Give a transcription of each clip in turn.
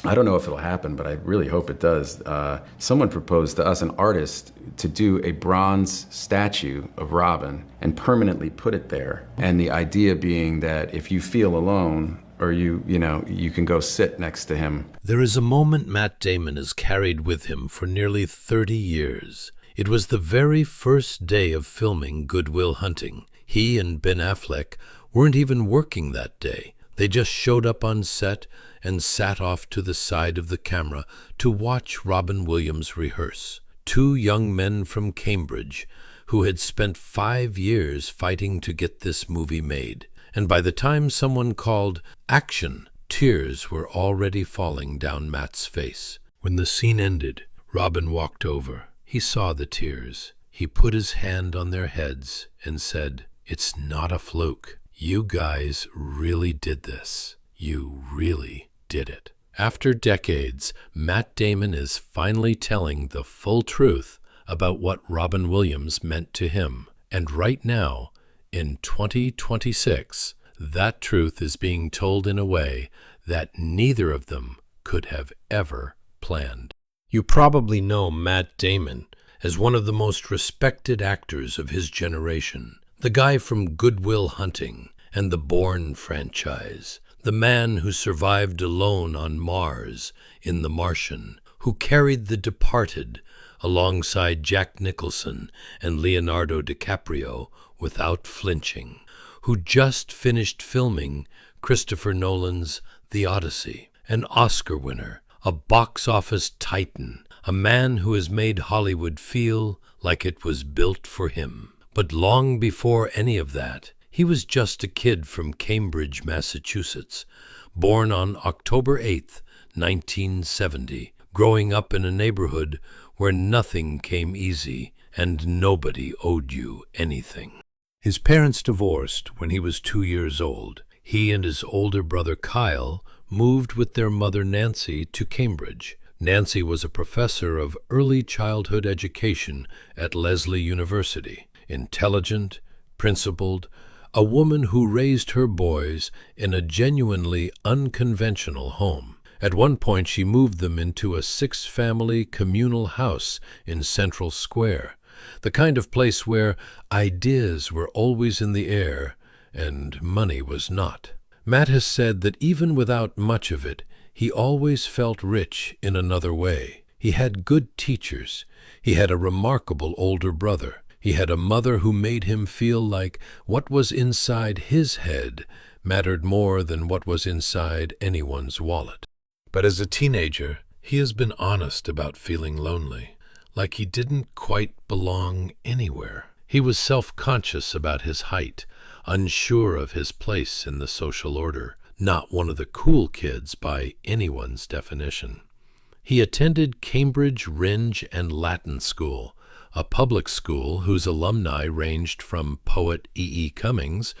I don't know if it'll happen, but I really hope it does. Someone proposed to us, an artist, to do a bronze statue of Robin and permanently put it there. And the idea being that if you feel alone, or you can go sit next to him. There is a moment Matt Damon has carried with him for nearly 30 years. It was the very first day of filming Good Will Hunting. He and Ben Affleck weren't even working that day. They just showed up on set and sat off to the side of the camera to watch Robin Williams rehearse. Two young men from Cambridge who had spent 5 years fighting to get this movie made. And by the time someone called action, tears were already falling down Matt's face. When the scene ended, Robin walked over. He saw the tears. He put his hand on their heads and said, "It's not a fluke. You guys really did this. You really did it." After decades, Matt Damon is finally telling the full truth about what Robin Williams meant to him. And right now, in 2026, that truth is being told in a way that neither of them could have ever planned. You probably know Matt Damon as one of the most respected actors of his generation, the guy from Good Will Hunting and the Bourne franchise, the man who survived alone on Mars in The Martian, who carried The Departed alongside Jack Nicholson and Leonardo DiCaprio without flinching, who just finished filming Christopher Nolan's The Odyssey, an Oscar winner, a box office titan, a man who has made Hollywood feel like it was built for him. But long before any of that, he was just a kid from Cambridge, Massachusetts, born on October 8th, 1970, growing up in a neighborhood where nothing came easy and nobody owed you anything. His parents divorced when he was 2 years old. He and his older brother Kyle moved with their mother Nancy to Cambridge. Nancy was a professor of early childhood education at Lesley University, intelligent, principled, a woman who raised her boys in a genuinely unconventional home. At one point, she moved them into a 6-family communal house in Central Square, the kind of place where ideas were always in the air and money was not. Matt has said that even without much of it, he always felt rich in another way. He had good teachers. He had a remarkable older brother. He had a mother who made him feel like what was inside his head mattered more than what was inside anyone's wallet. But as a teenager, he has been honest about feeling lonely, like he didn't quite belong anywhere. He was self-conscious about his height, unsure of his place in the social order, not one of the cool kids by anyone's definition. He attended Cambridge Rindge and Latin School, a public school whose alumni ranged from poet E.E. Cummings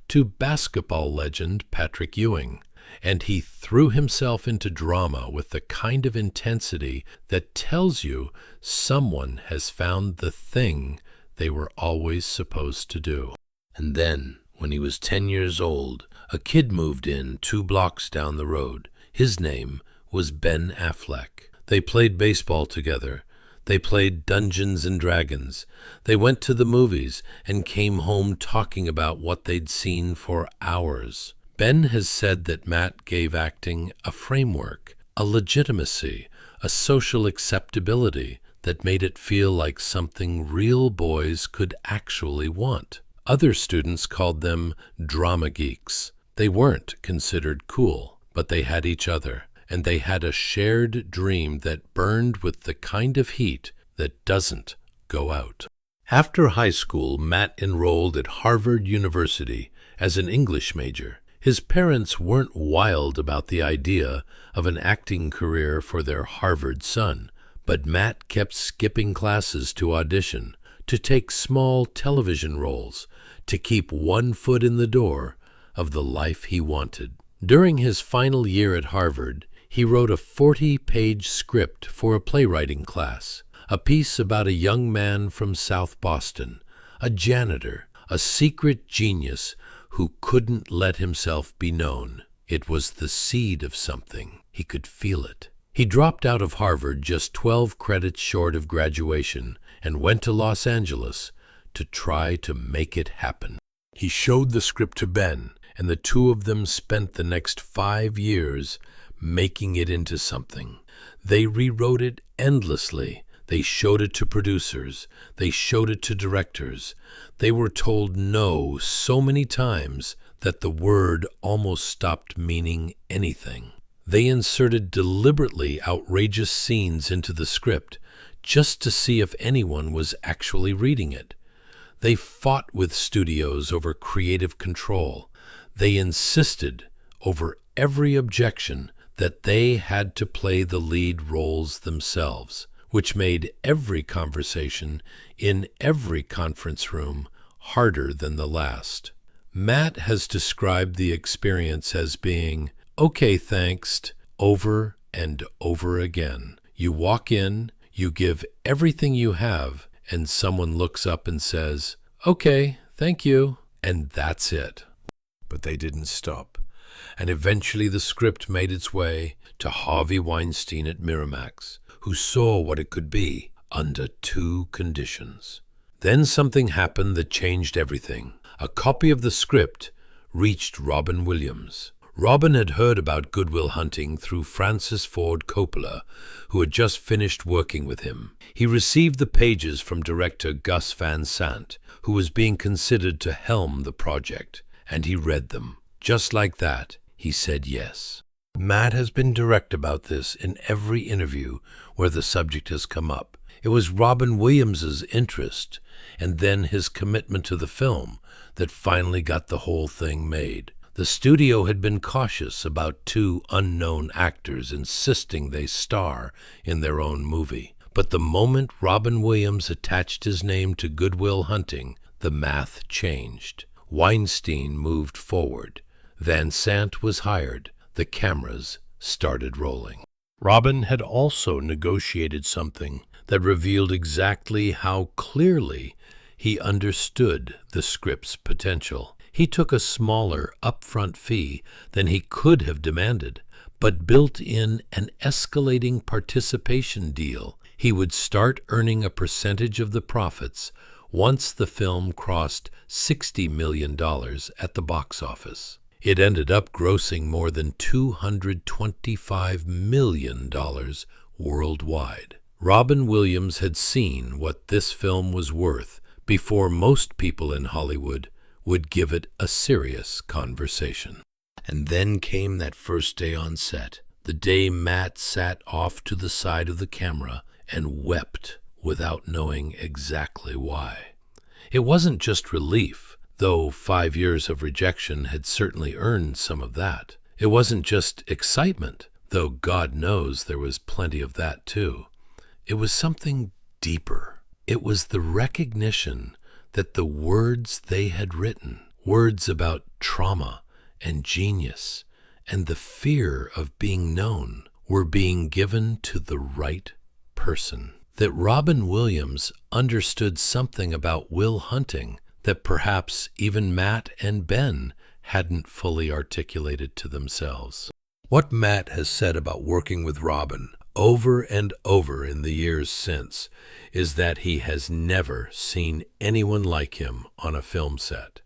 to basketball legend Patrick Ewing. And he threw himself into drama with the kind of intensity that tells you someone has found the thing they were always supposed to do. And then, when he was 10 years old, a kid moved in 2 blocks down the road. His name was Ben Affleck. They played baseball together. They played Dungeons and Dragons. They went to the movies and came home talking about what they'd seen for hours. Ben has said that Matt gave acting a framework, a legitimacy, a social acceptability that made it feel like something real boys could actually want. Other students called them drama geeks. They weren't considered cool, but they had each other, and they had a shared dream that burned with the kind of heat that doesn't go out. After high school, Matt enrolled at Harvard University as an English major. His parents weren't wild about the idea of an acting career for their Harvard son, but Matt kept skipping classes to audition, to take small television roles, to keep one foot in the door of the life he wanted. During his final year at Harvard, he wrote a 40-page script for a playwriting class, a piece about a young man from South Boston, a janitor, a secret genius who couldn't let himself be known. It was the seed of something. He could feel it. He dropped out of Harvard just 12 credits short of graduation and went to Los Angeles to try to make it happen. He showed the script to Ben, and the two of them spent the next 5 years making it into something. They rewrote it endlessly. They showed it to producers. They showed it to directors. They were told no so many times that the word almost stopped meaning anything. They inserted deliberately outrageous scenes into the script just to see if anyone was actually reading it. They fought with studios over creative control. They insisted over every objection that they had to play the lead roles themselves, which made every conversation in every conference room harder than the last. Matt has described the experience as being, "Okay, thanks," over and over again. You walk in, you give everything you have, and someone looks up and says, "Okay, thank you," and that's it. But they didn't stop, and eventually the script made its way to Harvey Weinstein at Miramax, who saw what it could be under 2 conditions. Then something happened that changed everything. A copy of the script reached Robin Williams. Robin had heard about Good Will Hunting through Francis Ford Coppola, who had just finished working with him. He received the pages from director Gus Van Sant, who was being considered to helm the project, and he read them. Just like that, he said yes. Matt has been direct about this in every interview where the subject has come up. It was Robin Williams's interest and then his commitment to the film that finally got the whole thing made. The studio had been cautious about 2 unknown actors insisting they star in their own movie. But the moment Robin Williams attached his name to Good Will Hunting, the math changed. Weinstein moved forward. Van Sant was hired. The cameras started rolling. Robin had also negotiated something that revealed exactly how clearly he understood the script's potential. He took a smaller upfront fee than he could have demanded, but built in an escalating participation deal. He would start earning a percentage of the profits once the film crossed $60 million at the box office. It ended up grossing more than $225 million worldwide. Robin Williams had seen what this film was worth before most people in Hollywood would give it a serious conversation. And then came that first day on set, the day Matt sat off to the side of the camera and wept without knowing exactly why. It wasn't just relief, though 5 years of rejection had certainly earned some of that. It wasn't just excitement, though God knows there was plenty of that too. It was something deeper. It was the recognition that the words they had written, words about trauma and genius and the fear of being known, were being given to the right person. That Robin Williams understood something about Will Hunting that perhaps even Matt and Ben hadn't fully articulated to themselves. What Matt has said about working with Robin over and over in the years since is that he has never seen anyone like him on a film set.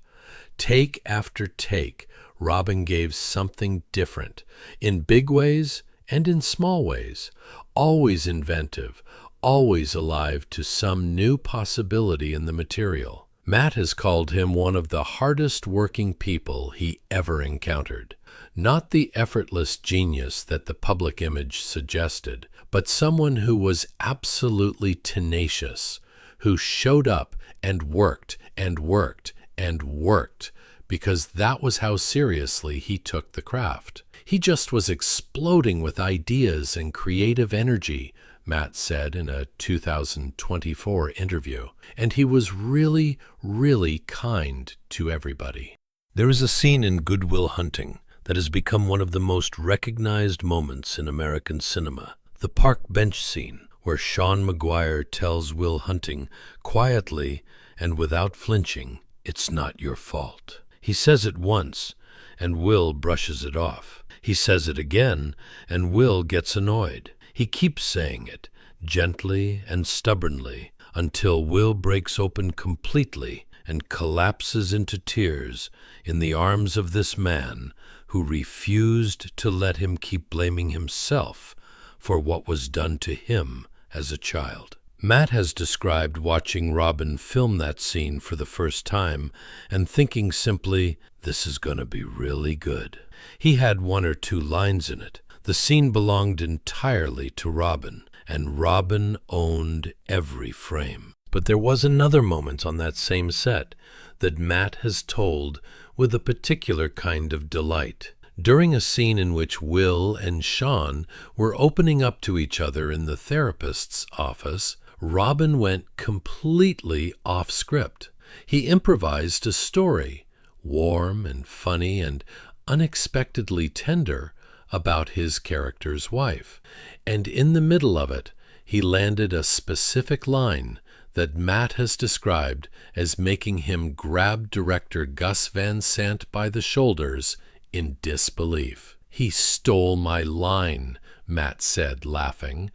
Take after take, Robin gave something different, in big ways and in small ways, always inventive, always alive to some new possibility in the material. Matt has called him one of the hardest working people he ever encountered. Not the effortless genius that the public image suggested, but someone who was absolutely tenacious, who showed up and worked and worked and worked, because that was how seriously he took the craft. He just was exploding with ideas and creative energy, Matt said in a 2024 interview, and he was really, really kind to everybody. There is a scene in Good Will Hunting that has become one of the most recognized moments in American cinema, the park bench scene, where Sean Maguire tells Will Hunting quietly and without flinching, "It's not your fault." He says it once, and Will brushes it off. He says it again, and Will gets annoyed. He keeps saying it, gently and stubbornly, until Will breaks open completely and collapses into tears in the arms of this man who refused to let him keep blaming himself for what was done to him as a child. Matt has described watching Robin film that scene for the first time and thinking simply, this is going to be really good. He had one or two lines in it. The scene belonged entirely to Robin, and Robin owned every frame. But there was another moment on that same set that Matt has told with a particular kind of delight. During a scene in which Will and Sean were opening up to each other in the therapist's office, Robin went completely off script. He improvised a story, warm and funny and unexpectedly tender, about his character's wife. And in the middle of it, he landed a specific line that Matt has described as making him grab director Gus Van Sant by the shoulders in disbelief. He stole my line, Matt said, laughing,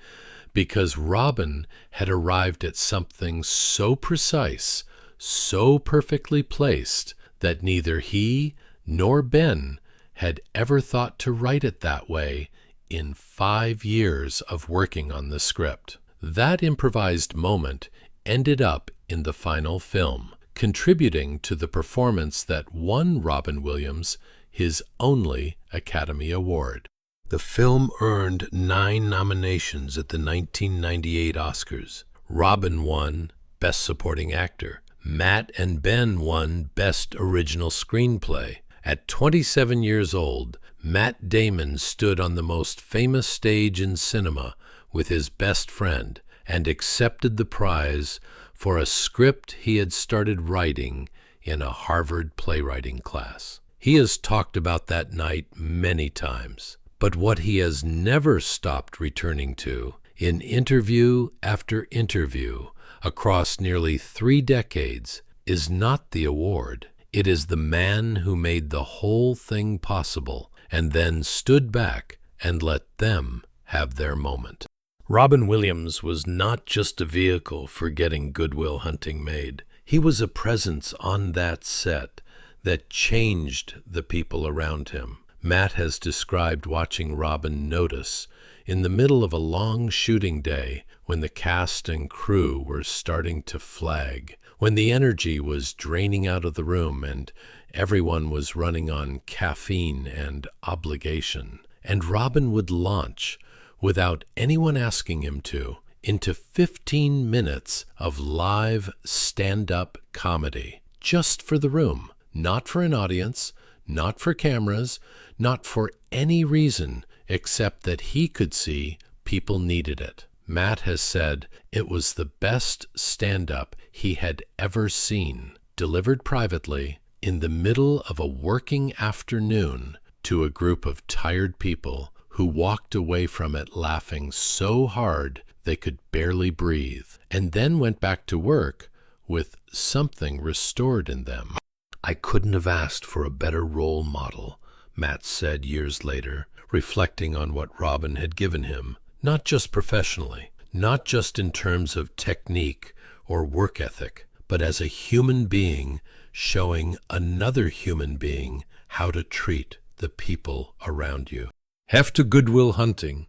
because Robin had arrived at something so precise, so perfectly placed, that neither he nor Ben had ever thought to write it that way in 5 years of working on the script. That improvised moment ended up in the final film, contributing to the performance that won Robin Williams his only Academy Award. The film earned 9 nominations at the 1998 Oscars. Robin won Best Supporting Actor. Matt and Ben won Best Original Screenplay. At 27 years old, Matt Damon stood on the most famous stage in cinema with his best friend and accepted the prize for a script he had started writing in a Harvard playwriting class. He has talked about that night many times, but what he has never stopped returning to in interview after interview across nearly 3 decades is not the award. It is the man who made the whole thing possible and then stood back and let them have their moment. Robin Williams was not just a vehicle for getting Good Will Hunting made. He was a presence on that set that changed the people around him. Matt has described watching Robin notice in the middle of a long shooting day when the cast and crew were starting to flag, when the energy was draining out of the room and everyone was running on caffeine and obligation. And Robin would launch, without anyone asking him to, into 15 minutes of live stand-up comedy, just for the room, not for an audience, not for cameras, not for any reason except that he could see people needed it. Matt has said it was the best stand-up he had ever seen, delivered privately in the middle of a working afternoon to a group of tired people who walked away from it laughing so hard they could barely breathe, and then went back to work with something restored in them. I couldn't have asked for a better role model, Matt said years later, reflecting on what Robin had given him, not just professionally, not just in terms of technique or work ethic, but as a human being showing another human being how to treat the people around you. After Good Will Hunting,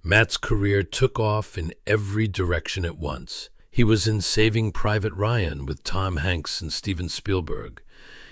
Matt's career took off in every direction at once. He was in Saving Private Ryan with Tom Hanks and Steven Spielberg.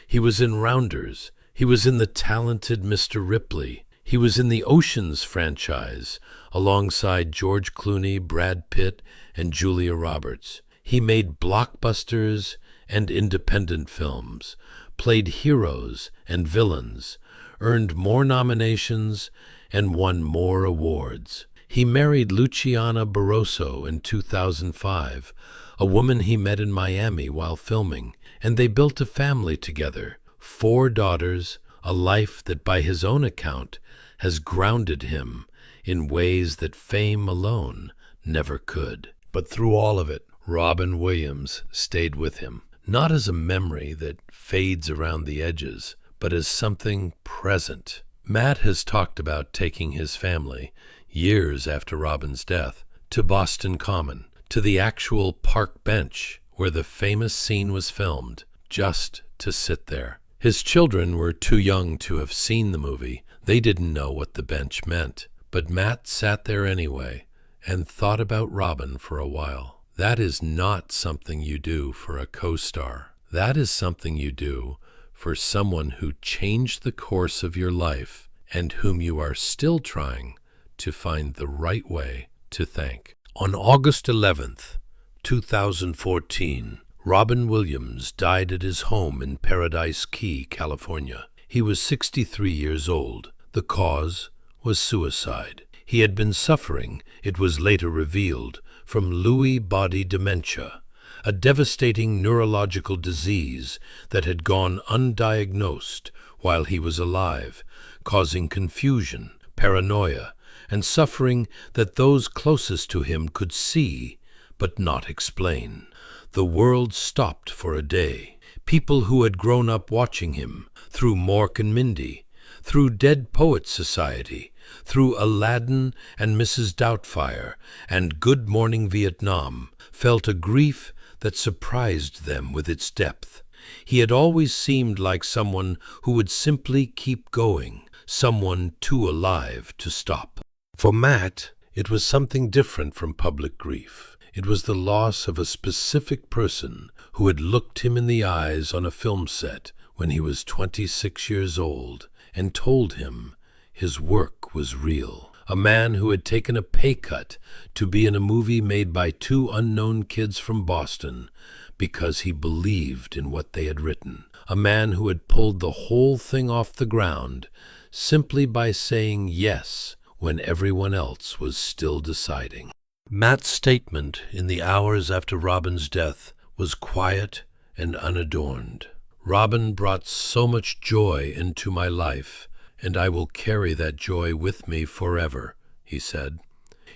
He was in Rounders. He was in The Talented Mr. Ripley. He was in the Oceans franchise alongside George Clooney, Brad Pitt, and Julia Roberts. He made blockbusters and independent films, played heroes and villains, earned more nominations, and won more awards. He married Luciana Barroso in 2005, a woman he met in Miami while filming, and they built a family together, 4 daughters, a life that by his own account has grounded him in ways that fame alone never could. But through all of it, Robin Williams stayed with him, not as a memory that fades around the edges, but as something present Matt has talked about taking his family, years after Robin's death, to Boston Common, to the actual park bench where the famous scene was filmed, just to sit there. His children were too young to have seen the movie. They didn't know what the bench meant. But Matt sat there anyway and thought about Robin for a while. That is not something you do for a co-star. That is something you do for someone who changed the course of your life and whom you are still trying to find the right way to thank. On August 11th, 2014, Robin Williams died at his home in Paradise Key, California. He was 63 years old. The cause was suicide. He had been suffering, it was later revealed, from Lewy body dementia, a devastating neurological disease that had gone undiagnosed while he was alive, causing confusion, paranoia, and suffering that those closest to him could see but not explain. The world stopped for a day. People who had grown up watching him, through Mork and Mindy, through Dead Poets Society, through Aladdin and Mrs. Doubtfire, and Good Morning Vietnam, felt a grief that surprised them with its depth. He had always seemed like someone who would simply keep going, someone too alive to stop. For Matt, it was something different from public grief. It was the loss of a specific person who had looked him in the eyes on a film set when he was 26 years old and told him his work was real. A man who had taken a pay cut to be in a movie made by two unknown kids from Boston because he believed in what they had written. A man who had pulled the whole thing off the ground simply by saying yes when everyone else was still deciding. Matt's statement in the hours after Robin's death was quiet and unadorned. Robin brought so much joy into my life, and I will carry that joy with me forever, he said.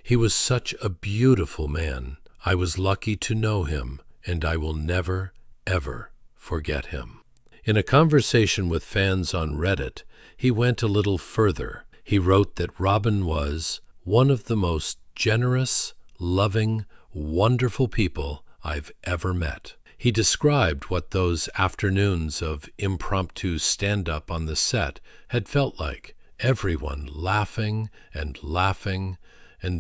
He was such a beautiful man. I was lucky to know him, and I will never, ever forget him. In a conversation with fans on Reddit, he went a little further. He wrote that Robin was one of the most generous, loving, wonderful people I've ever met. He described what those afternoons of impromptu stand-up on the set had felt like. Everyone laughing, and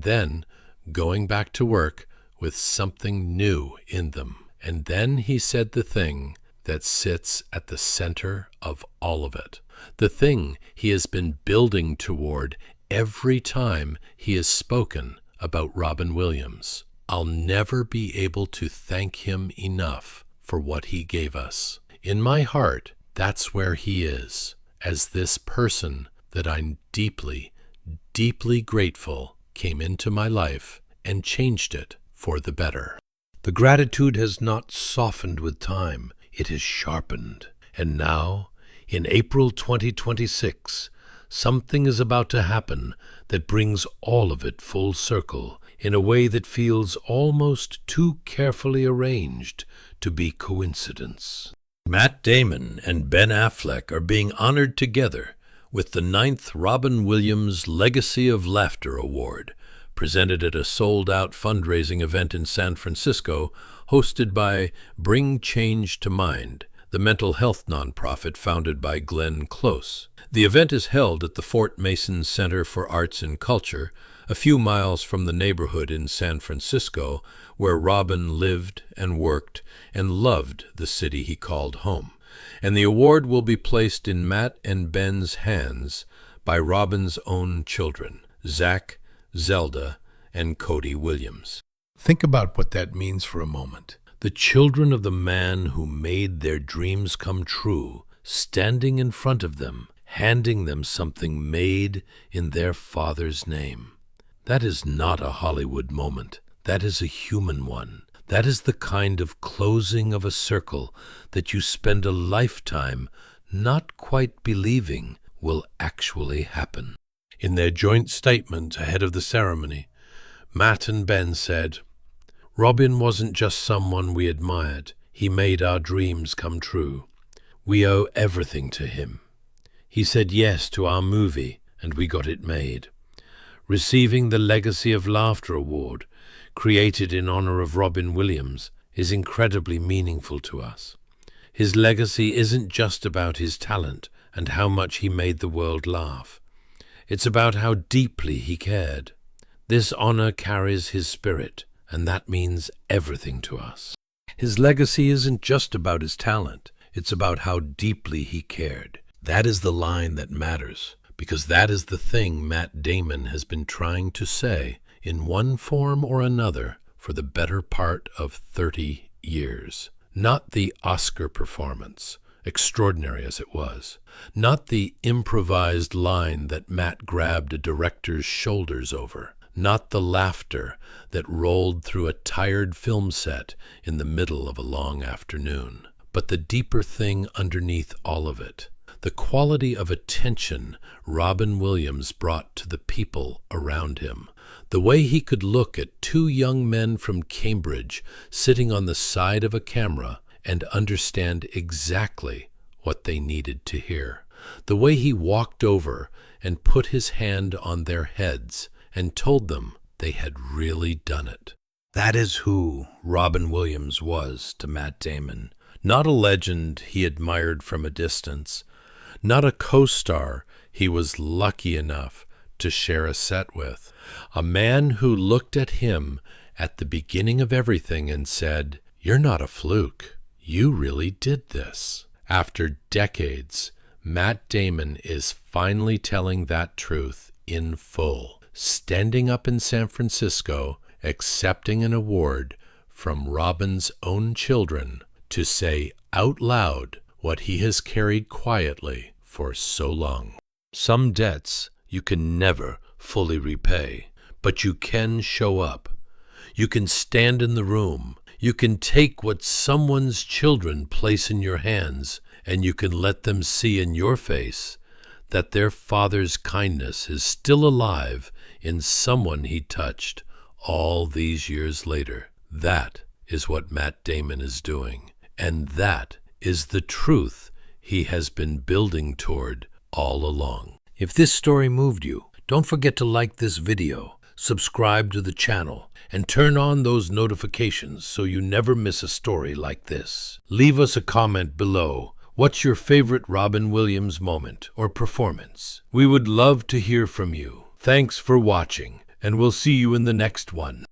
then going back to work with something new in them. And then he said the thing that sits at the center of all of it. The thing he has been building toward every time he has spoken about Robin Williams. I'll never be able to thank him enough for what he gave us. In my heart, that's where he is, as this person that I'm deeply, deeply grateful came into my life and changed it for the better. The gratitude has not softened with time, it has sharpened. And now, in April 2026, something is about to happen that brings all of it full circle in a way that feels almost too carefully arranged to be coincidence. Matt Damon and Ben Affleck are being honored together with the 9th Robin Williams Legacy of Laughter Award, presented at a sold-out fundraising event in San Francisco, hosted by Bring Change to Mind, the mental health nonprofit founded by Glenn Close. The event is held at the Fort Mason Center for Arts and Culture, a few miles from the neighborhood in San Francisco where Robin lived and worked and loved the city he called home. And the award will be placed in Matt and Ben's hands by Robin's own children, Zach, Zelda, and Cody Williams. Think about what that means for a moment. The children of the man who made their dreams come true, standing in front of them, handing them something made in their father's name. That is not a Hollywood moment. That is a human one. That is the kind of closing of a circle that you spend a lifetime not quite believing will actually happen. In their joint statement ahead of the ceremony, Matt and Ben said, "Robin wasn't just someone we admired. He made our dreams come true. We owe everything to him. He said yes to our movie, and we got it made. Receiving the Legacy of Laughter Award, created in honor of Robin Williams, is incredibly meaningful to us. His legacy isn't just about his talent and how much he made the world laugh. It's about how deeply he cared. This honor carries his spirit, and that means everything to us. His legacy isn't just about his talent. It's about how deeply he cared. That is the line that matters, because that is the thing Matt Damon has been trying to say in one form or another for the better part of 30 years. Not the Oscar performance, extraordinary as it was. Not the improvised line that Matt grabbed a director's shoulders over. Not the laughter that rolled through a tired film set in the middle of a long afternoon. But the deeper thing underneath all of it. The quality of attention Robin Williams brought to the people around him. The way he could look at two young men from Cambridge sitting on the side of a camera and understand exactly what they needed to hear. The way he walked over and put his hand on their heads and told them they had really done it. That is who Robin Williams was to Matt Damon. Not a legend he admired from a distance. Not a co-star he was lucky enough to share a set with. A man who looked at him at the beginning of everything and said, "You're not a fluke. You really did this." After decades, Matt Damon is finally telling that truth in full, standing up in San Francisco, accepting an award from Robin's own children to say out loud what he has carried quietly for so long. Some debts you can never fully repay, but you can show up. You can stand in the room. You can take what someone's children place in your hands, and you can let them see in your face that their father's kindness is still alive in someone he touched all these years later. That is what Matt Damon is doing, and that is the truth he has been building toward all along. If this story moved you, don't forget to like this video, subscribe to the channel, and turn on those notifications so you never miss a story like this. Leave us a comment below. What's your favorite Robin Williams moment or performance? We would love to hear from you. Thanks for watching, and we'll see you in the next one.